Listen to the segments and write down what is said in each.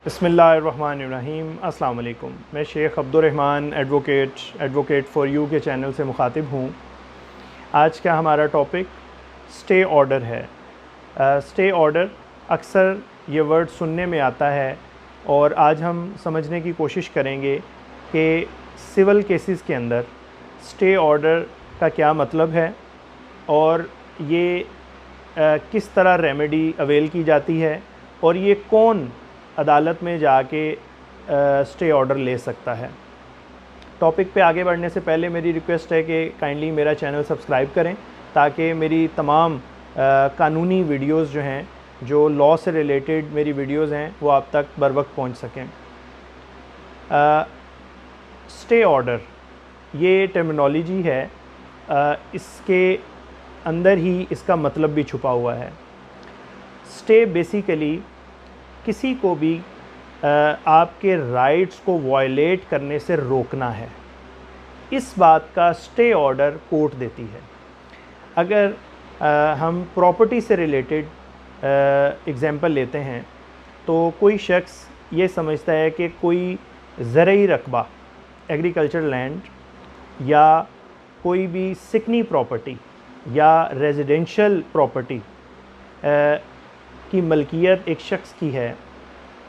बिस्मिल्लाहिर्रहमानिर्रहीम। अस्सलाम वालेकुम। मैं Shaikh Abdurrahman advocate for you के चैनल से मुखातिब हूँ। आज का हमारा टॉपिक स्टे ऑर्डर है। स्टे ऑर्डर अक्सर ये वर्ड सुनने में आता है और आज हम समझने की कोशिश करेंगे कि सिविल केसेस के अंदर स्टे ऑर्डर का क्या मतलब है और ये किस तरह रेमेडी अवेल की जाती है और ये कौन अदालत में जाके स्टे ऑर्डर ले सकता है। टॉपिक पे आगे बढ़ने से पहले मेरी रिक्वेस्ट है कि काइंडली मेरा चैनल सब्सक्राइब करें ताकि मेरी तमाम कानूनी वीडियोस जो हैं, जो लॉ से रिलेटेड मेरी वीडियोस हैं, वो आप तक बर वक्त पहुँच सकें। स्टे ऑर्डर ये टर्मिनोलॉजी है, इसके अंदर ही इसका मतलब भी छुपा हुआ है। स्टे बेसिकली किसी को भी आपके राइट्स को वायलेट करने से रोकना है। इस बात का स्टे ऑर्डर कोर्ट देती है। अगर हम प्रॉपर्टी से रिलेटेड एग्ज़ाम्पल लेते हैं तो कोई शख्स ये समझता है कि कोई ज़रई रकबा, एग्रीकल्चर लैंड या कोई भी सिकनी प्रॉपर्टी या रेजिडेंशियल प्रॉपर्टी की मलकियत एक शख्स की है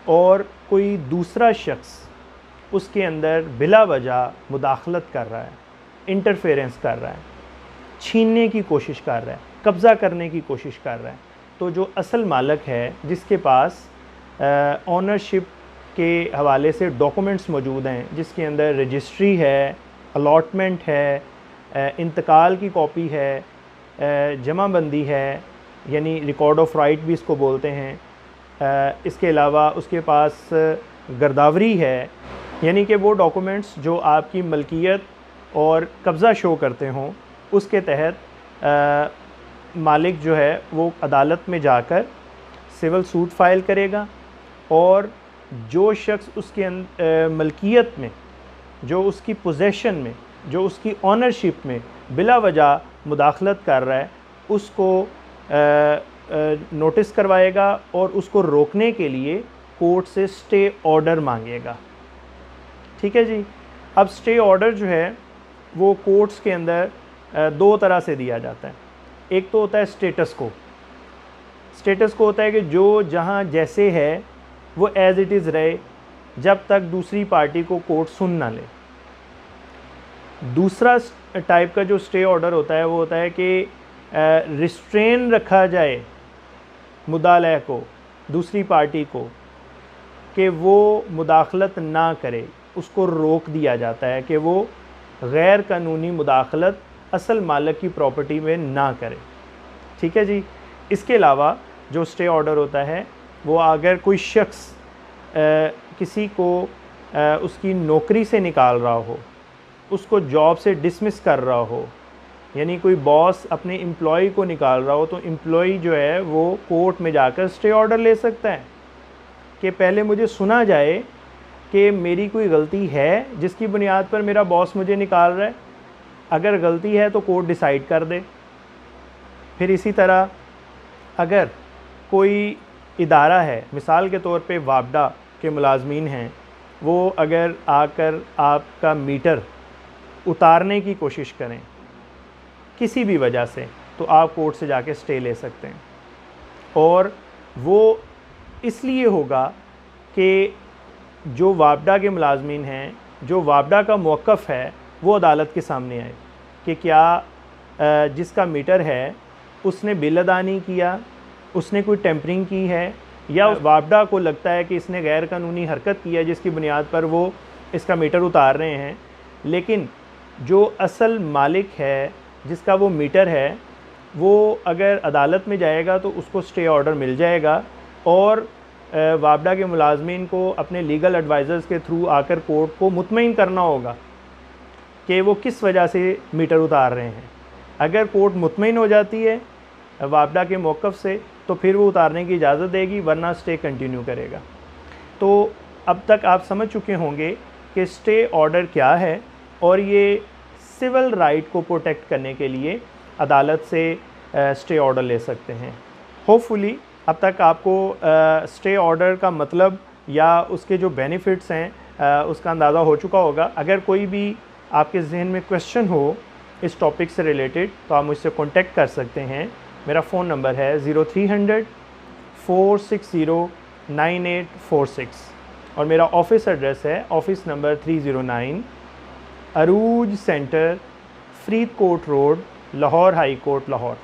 और कोई दूसरा शख्स उसके अंदर बिला वजह मुदाखलत कर रहा है, इंटरफेरेंस कर रहा है, छीनने की कोशिश कर रहा है, कब्ज़ा करने की कोशिश कर रहा है, तो जो असल मालिक है, जिसके पास ऑनरशिप के हवाले से डॉक्यूमेंट्स मौजूद हैं, जिसके अंदर रजिस्ट्री है, अलॉटमेंट है, इंतकाल की कॉपी है, जमाबंदी है, यानी रिकॉर्ड ऑफ राइट भी इसको बोलते हैं। इसके अलावा उसके पास गिरदावरी है, यानी कि वो डॉक्यूमेंट्स जो आपकी मलकियत और कब्ज़ा शो करते हों, उसके तहत मालिक जो है वो अदालत में जाकर सिविल सूट फ़ाइल करेगा और जो शख्स उसके मलकियत में, जो उसकी पोजेशन में, जो उसकी ऑनरशिप में बिला वजह मुदाखलत कर रहा है, उसको नोटिस करवाएगा और उसको रोकने के लिए कोर्ट से स्टे ऑर्डर मांगेगा। ठीक है जी। अब स्टे ऑर्डर जो है वो कोर्ट्स के अंदर दो तरह से दिया जाता है। एक तो होता है स्टेटस को। स्टेटस को होता है कि जो जहाँ जैसे है वो एज़ इट इज़ रहे जब तक दूसरी पार्टी को कोर्ट सुन ना ले। दूसरा टाइप का जो स्टे ऑर्डर होता है वो होता है कि रिस्ट्रेन रखा जाए मुदालय को, दूसरी पार्टी को, कि वो मुदाखलत ना करे, उसको रोक दिया जाता है कि वो गैर कानूनी मुदाखलत असल मालिक की प्रॉपर्टी में ना करे। ठीक है जी। इसके अलावा जो स्टे ऑर्डर होता है वो अगर कोई शख्स किसी को उसकी नौकरी से निकाल रहा हो, उसको जॉब से डिसमिस कर रहा हो, यानी कोई बॉस अपने एम्प्लॉय को निकाल रहा हो, तो एम्प्लॉय जो है वो कोर्ट में जाकर स्टे ऑर्डर ले सकता है कि पहले मुझे सुना जाए कि मेरी कोई गलती है जिसकी बुनियाद पर मेरा बॉस मुझे निकाल रहा है। अगर गलती है तो कोर्ट डिसाइड कर दे। फिर इसी तरह अगर कोई इदारा है, मिसाल के तौर पे वापडा के मुलाजमीन हैं, वो अगर आकर आपका मीटर उतारने की कोशिश करें किसी भी वजह से, तो आप कोर्ट से जाके स्टे ले सकते हैं। और वो इसलिए होगा कि जो वापडा के मुलाजमीन हैं, जो वापडा का मौक़िफ़ है, वो अदालत के सामने आए कि क्या जिसका मीटर है उसने बिल अदा नहीं किया, उसने कोई टेम्परिंग की है, या वापडा को लगता है कि इसने गैर कानूनी हरकत की है जिसकी बुनियाद पर वो इसका मीटर उतार रहे हैं। लेकिन जो असल मालिक है, जिसका वो मीटर है, वो अगर अदालत में जाएगा तो उसको स्टे ऑर्डर मिल जाएगा और वापडा के मुलाजमीन को अपने लीगल एडवाइज़र्स के थ्रू आकर कोर्ट को मुतमईन करना होगा कि वो किस वजह से मीटर उतार रहे हैं। अगर कोर्ट मुतमईन हो जाती है वापडा के मौक़िफ़ से तो फिर वो उतारने की इजाज़त देगी, वरना स्टे कंटिन्यू करेगा। तो अब तक आप समझ चुके होंगे कि स्टे ऑर्डर क्या है और ये सिविल राइट को प्रोटेक्ट करने के लिए अदालत से स्टे ऑर्डर ले सकते हैं। होपफुली अब तक आपको स्टे ऑर्डर का मतलब या उसके जो बेनिफिट्स हैं उसका अंदाज़ा हो चुका होगा। अगर कोई भी आपके जहन में क्वेश्चन हो इस टॉपिक से रिलेटेड तो आप मुझसे कांटेक्ट कर सकते हैं। मेरा फ़ोन नंबर है 0300 460 9846 और मेरा ऑफ़िस एड्रेस है office number 309 Arooj centre, Faridkot road, Lahore high court, Lahore.